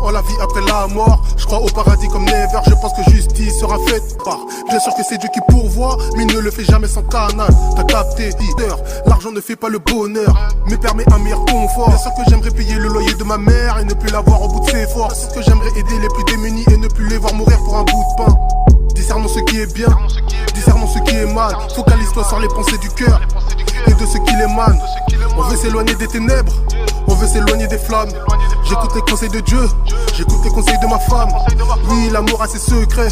en la vie après la mort. Je crois au paradis comme never, je pense que justice sera faite par. Bien sûr que c'est Dieu qui pourvoit, mais il ne le fait jamais sans canal. T'as capté, leader, l'argent ne fait pas le bonheur, mais permet un meilleur confort. Bien sûr que j'aimerais payer le loyer de ma mère et ne plus l'avoir au bout de ses forces. Bien sûr que j'aimerais aider les plus démunis et ne plus les voir mourir pour un bout de pain. Discernons ce qui est bien, discernons ce qui est mal. Focalise-toi sur les pensées du cœur et de ce qui l'émane. On veut s'éloigner des ténèbres, on veut s'éloigner des flammes. J'écoute les conseils de Dieu, j'écoute les conseils de ma femme. Oui, l'amour a ses secrets,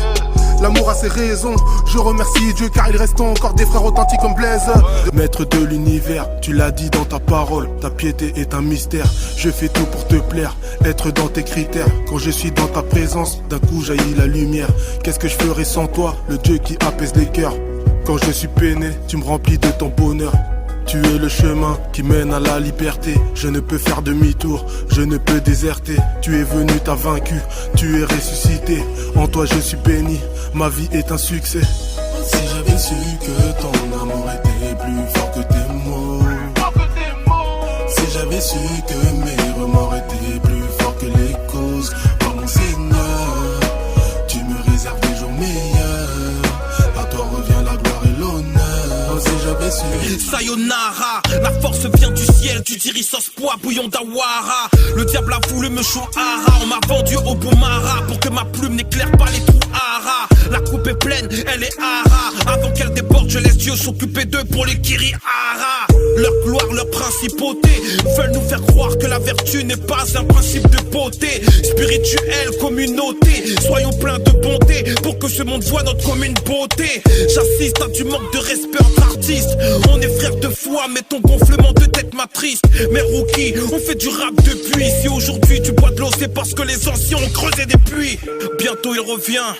l'amour a ses raisons. Je remercie Dieu car il reste encore des frères authentiques comme Blaise. Maître de l'univers, tu l'as dit dans ta parole, ta piété est un mystère. Je fais tout pour te plaire, être dans tes critères. Quand je suis dans ta présence, d'un coup jaillit la lumière. Qu'est-ce que je ferais sans toi, le Dieu qui apaise les cœurs? Quand je suis peiné, tu me remplis de ton bonheur. Tu es le chemin qui mène à la liberté. Je ne peux faire demi-tour, je ne peux déserter. Tu es venu, t'as vaincu, tu es ressuscité. En toi je suis béni, ma vie est un succès. Si j'avais su que ton amour était plus fort que tes mots, si j'avais su que mes remords étaient plus forts que les causes, oh mon Seigneur, tu me réserves des jours meilleurs. À toi revient la gloire et l'honneur. Si j'avais su. Sayonara, la force vient du ciel, du diri sauce pois, bouillon d'Awara. Le diable a voulu me chouara, on m'a vendu au Boumara pour que ma plume n'éclaire pas les trous haras. La coupe est pleine, elle est hara. Avant qu'elle déborde, je laisse Dieu s'occuper d'eux pour les Kirihara. Leur gloire, leur principauté veulent nous faire croire que la vertu n'est pas un principe de beauté. Spirituelle communauté, soyons pleins de bonté pour que ce monde voit notre commune beauté. J'assiste à du manque de respect entre artistes. On est frères de foi, mais ton gonflement de tête m'attriste. Mais rookie, on fait du rap depuis. Si aujourd'hui tu bois de l'eau, c'est parce que les anciens ont creusé des puits. Bientôt il revient,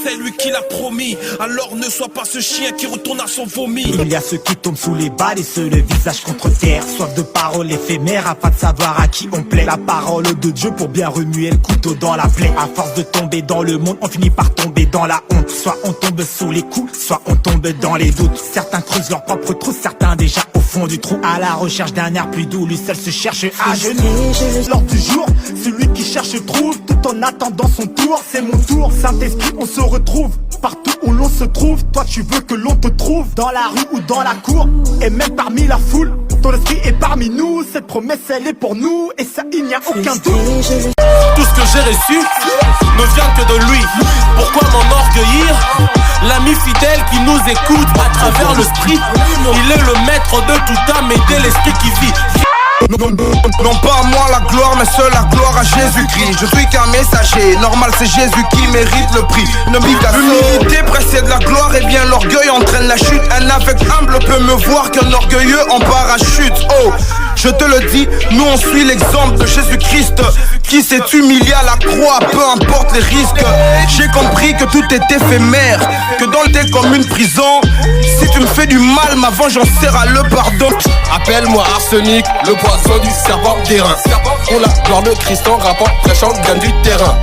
c'est lui qui l'a promis. Alors ne sois pas ce chien qui retourne à son vomi. Il y a ceux qui tombent sous les balles et ceux le visage contre terre. Soif de paroles éphémères afin de savoir à qui on plaît. La parole de Dieu pour bien remuer le couteau dans la plaie. À force de tomber dans le monde, on finit par tomber dans la honte. Soit on tombe sous les coups, soit on tombe dans les doutes. Certains creusent leur propre trou, certains déjà au fond du trou. À la recherche d'un air plus doux, lui seul se cherche à genoux. Lors du jour, celui qui cherche trouve, tout en attendant son tour. C'est mon tour, Saint-Esprit, on se retrouve partout où l'on se trouve. Toi tu veux que l'on te trouve dans la rue ou dans la cour, et même parmi la foule. Ton esprit est parmi nous, cette promesse elle est pour nous, et ça il n'y a aucun doute. Tout ce que j'ai reçu ne vient que de lui. Pourquoi m'enorgueillir? L'ami fidèle qui nous écoute à travers le street. Il est le maître de toute âme et de l'esprit qui vit. Non pas à moi la gloire, mais seule la gloire à Jésus-Christ. Je suis qu'un messager, normal c'est Jésus qui mérite le prix. L'humilité précède la gloire et bien l'orgueil entraîne la chute. Un aveugle humble peut me voir qu'un orgueilleux en parachute. Oh, je te le dis, nous on suit l'exemple de Jésus-Christ qui s'est humilié à la croix, peu importe les risques. J'ai compris que tout est éphémère, que dans le thé comme une prison. Si tu me fais du mal, ma vengeance sera le pardon. Appelle-moi arsenic, le poison du serpent d'airain. Pour la gloire de Christ en rappant, prêchant, gagne du terrain.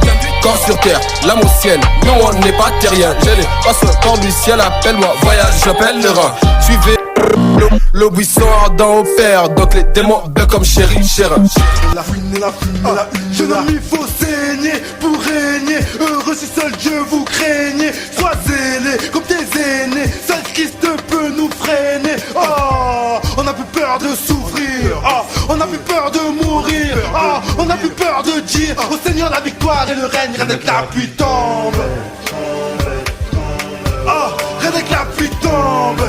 Corps sur terre, l'âme au ciel, nous on n'est pas terrien. J'ai les passeports du ciel, appelle-moi voyage, j'appelle le rein. Suivez le buisson ardent au père, donc les démons bœufs comme chéri, chérin. La fouine et la fumée, la jeune homme il faut saigner pour régner. Heureux si seul Dieu vous craignez. Sois zélé comme tes aînés, seul Christ peut nous freiner. Oh, on a plus peur de souffrir, oh, on a plus peur de mourir, oh, on a plus peur de dire au Seigneur la victoire et le règne. Rien que la pluie tombe, oh, rien que la pluie tombe.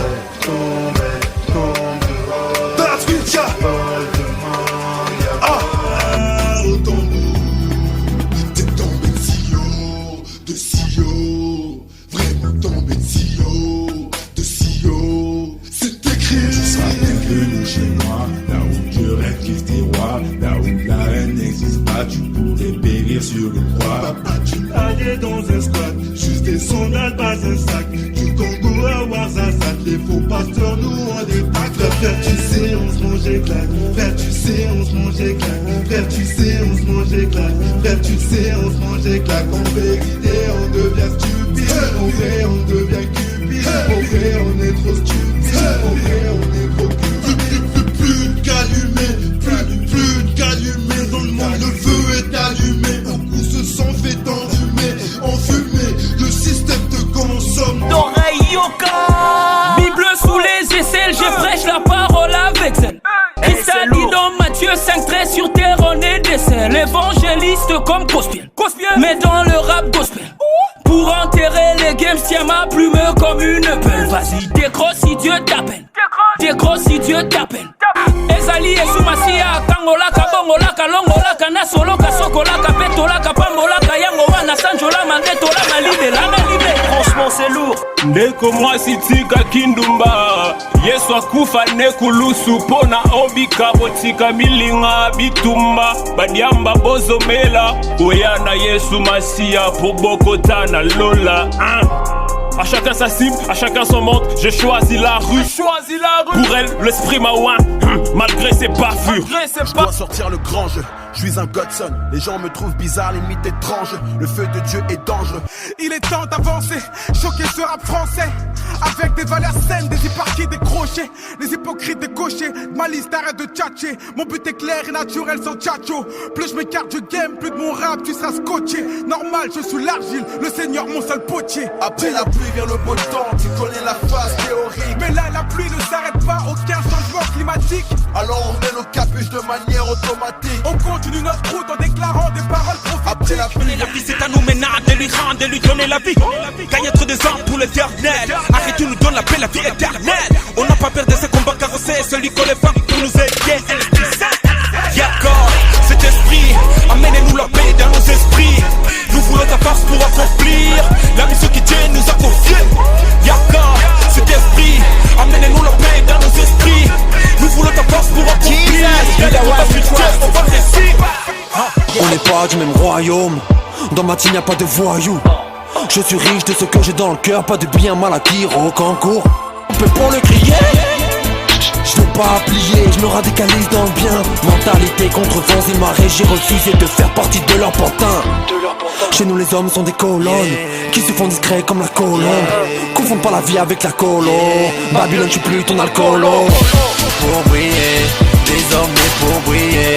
Tu pourrais périr sur le croix. Papa, tu allais dans un squat, juste des sandales, pas un sac. Du Congo à Ouarzazate, les faux pasteurs nous on dépaque. Frère, tu sais, on se mange éclate. Frère, tu sais, on se mange éclate. Frère, tu sais, on se mange éclate. Frère, tu sais, on se mange éclate. En vérité, on devient stupide. En vrai, on devient cupide. En vrai, on est trop stupide. En vrai, on est trop cupide. Plus de qu'allumer, plus de qu'allumer dans le monde. Le feu est allumé, on pousse évangéliste comme gospel. Mais dans le rap gospel, pour enterrer les games, tiens ma plume comme une pelle. Vas-y, décroche si Dieu t'appelle. Décroche si Dieu t'appelle. Ezali Esumasia, Kangolaka, Bongolaka, Longolaka, Nasolaka, Sokolaka, Petolaka, Pambolaka, Yangowana, Sanjola, Mandetola, Malibé, franchement c'est lourd. Ndeko moi sitika kindumba Yesu akufa nekulusu pona obika botika milinga bitumba badiamba bozomela oyana Yesu Masia pour bokotana lola À chacun sa cible, à chacun son monde. J'ai choisi la rue. Pour elle, l'esprit m'a ouin, malgré ses bavures. Je dois sortir le grand jeu. Je suis un Godson. Les gens me trouvent bizarre, limite étrange. Le feu de Dieu est dangereux. Il est temps d'avancer. Choquer ce rap français. Avec des valeurs saines, des hyparchies décrochés. Les hypocrites décochés. Ma liste arrête de tchatcher. Mon but est clair et naturel sans tchatcho. Plus je m'écarte du game, plus de mon rap, tu seras scotché. Normal, je suis l'argile. Le Seigneur, mon seul potier. Après la pluie vient le beau temps. Tu connais la phase théorique. Mais là, la pluie ne s'arrête pas. Aucun changement climatique. Alors on met nos capuches de manière automatique. On continue notre route en déclarant des paroles prophétiques. Après la pluie, c'est à nous maintenant de lui rendre, de lui donner la vie. Quand y a trop de sang pour l'éternel, arrêtez nous donne la paix, la vie éternelle. On n'a pas peur de ces combats carrossés. Celui qu'on les fait pour nous aider. D'accord, cet esprit, amenez-nous la paix dans nos esprits. Nous voulons ta force pour accomplir la mission que Dieu nous a confiée. D'accord, cet esprit, amenez-nous la paix dans nos esprits. Nous voulons ta force pour accomplir la mission que Dieu on va réussir. On n'est pas du même royaume. Dans ma team y'a pas de voyous. Je suis riche de ce que j'ai dans le cœur. Pas de bien mal acquis au concours. On peut pour le crier. Je veux pas plier, je me radicalise dans le bien. Mentalité contre vents et marées. J'ai refusé de faire partie de leur pantin. Chez nous les hommes sont des colonnes qui se font discrets comme la colombe. Confondent pas la vie avec la colo. Babylone, tu plus ton alcoolo. Pour briller, désormais pour briller.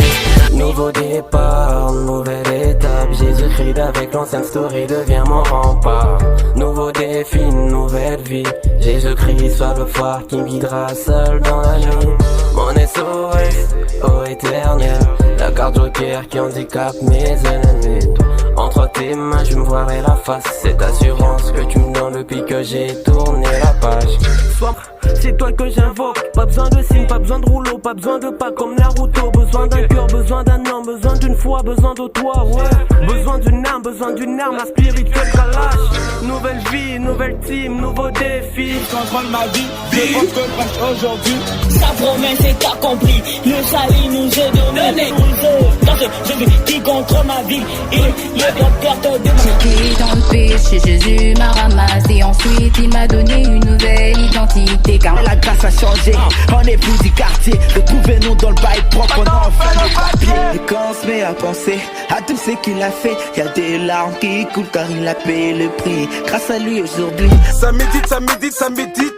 Nouveau départ, nouvelle étape. Jésus-Christ avec l'ancienne story devient mon rempart. Nouveau défi, nouvelle vie. Jésus-Christ soit le phare qui me guidera seul dans la nuit. Mon SOS, ô éternel. La carte joker qui handicape mes ennemis. Entre tes mains je me voirai la face. Cette assurance que tu me donnes depuis que j'ai tourné la page. C'est toi que j'invoque. Pas besoin de signe, pas besoin de rouleau, pas besoin de pas comme Naruto. Besoin d'un cœur, besoin d'un homme, besoin d'une foi, besoin de toi, ouais. Besoin d'une arme, la spirituelle kalash. Nouvelle vie, nouvelle team, nouveau défi. Je contrôle ma vie, je compte que prêche aujourd'hui. Sa promesse est accomplie, le salut nous est donné. Dans ce jeu qui contre ma vie, il est bien perte de ma vie. J'étais dans le péché, Jésus m'a ramassé. Ensuite il m'a donné une nouvelle identité. Car la grâce a changé, on est plus du quartier. Retrouvez-nous dans le bail propre, on a enfin nos papiers. Et quand on se met à penser à tout ce qu'il a fait, y'a des larmes qui coulent car il a payé le prix. Grâce à lui aujourd'hui. Ça médite,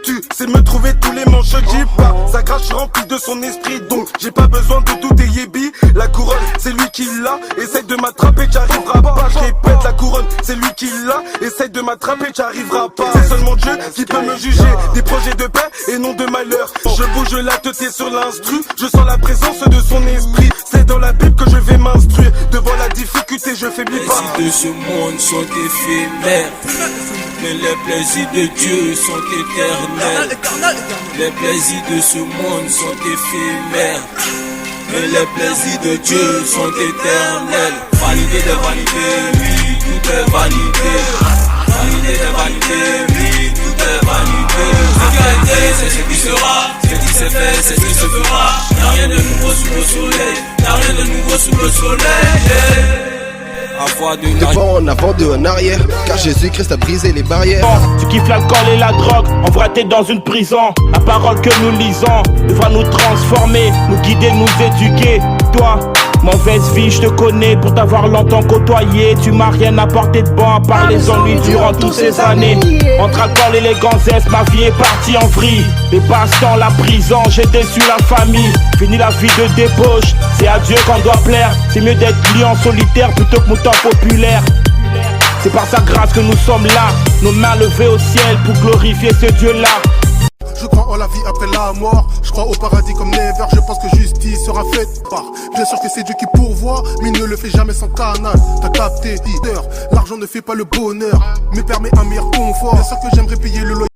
tu sais me trouver tous les manches, je dis pas. Sa grâce, je suis rempli de son esprit, donc j'ai pas besoin de douter Yébi. La couronne, c'est lui qui l'a, essaye de m'attraper, j'arriveras pas. Je répète, la couronne, c'est lui qui l'a, essaye de m'attraper, j'arriveras pas. C'est seulement Dieu qui peut me juger, des projets de paix et non de malheur. Je bouge la tête sur l'instru, je sens la présence de son esprit. C'est dans la Bible que je vais m'instruire, devant la difficulté je faiblis pas. Les plaisirs de ce monde sont éphémères, mais les plaisirs de Dieu sont éternels. Les plaisirs de ce monde sont éphémères, mais les plaisirs de Dieu sont éternels. Vanité de vanité, oui, tout est vanité. Vanité de vanité, oui, tout est vanité. C'est ce qui sera, ce qui s'est fait, c'est ce qui se fera. Y'a rien de nouveau sous le soleil, y'a rien de nouveau sous le soleil. Devant, en avant, de en arrière, car Jésus-Christ a brisé les barrières. Tu kiffes l'alcool et la drogue, en vrai t'es dans une prison. La parole que nous lisons devra nous transformer, nous guider, nous éduquer. Toi, mauvaise vie, je te connais pour t'avoir longtemps côtoyé. Tu m'as rien apporté de bon à part les ennuis durant toutes ces années. Entre alcool et les gonzesses, ma vie est partie en vrille. Les passe-temps, la prison, j'ai déçu la famille. Fini la vie de débauche, c'est à Dieu qu'on doit plaire. C'est mieux d'être lion solitaire plutôt que mouton populaire. C'est par sa grâce que nous sommes là, nos mains levées au ciel pour glorifier ce Dieu-là. Je crois en la vie après la mort. Je crois au paradis comme never, je pense que justice sera faite par. Bien sûr que c'est Dieu qui pourvoit, mais il ne le fait jamais sans canal. T'as capté, leader, l'argent ne fait pas le bonheur, mais permet un meilleur confort. Bien sûr que j'aimerais payer le loyer